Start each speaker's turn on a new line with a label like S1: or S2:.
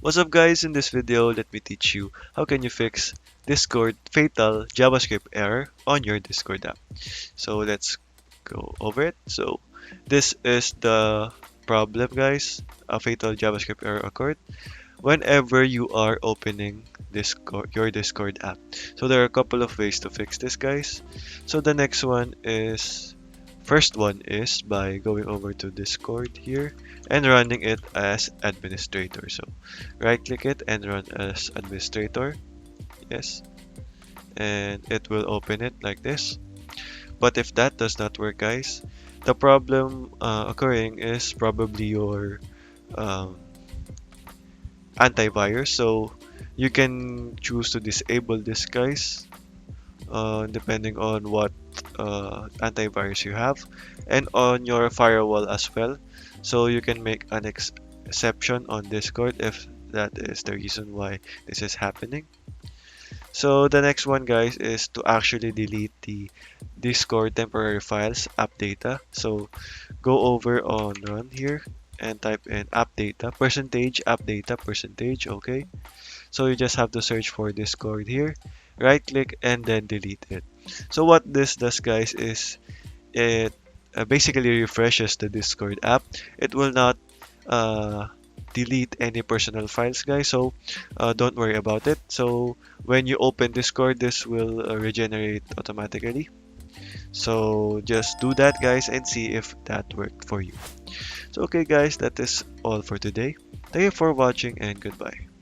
S1: What's up guys, in this video let me teach you how can you fix Discord fatal JavaScript error on your Discord app. So let's go over it. So this is the problem guys. A fatal JavaScript error occurred whenever you are opening your Discord app. So there are a couple of ways to fix this guys. So the next one is First one is by going over to Discord here and running it as administrator. So right click it and run as administrator. Yes. And it will open it like this. But if that does not work guys, the problem occurring is probably your um, antivirus. So you can choose to disable this guys depending on what antivirus you have and on your firewall as well. So you can make an exception on Discord if that is the reason why this is happening. So the next one guys is to actually delete the Discord temporary files app data. So go over on run here and type in app data percentage app data percentage. Okay, so you just have to search for Discord here, right click and then delete it. So what this does guys is it basically refreshes the Discord app. It will not uh, delete any personal files guys, so don't worry about it. So when you open Discord, this will regenerate automatically. So just do that guys and see if that worked for you. So okay guys, that is all for today. Thank you for watching and goodbye.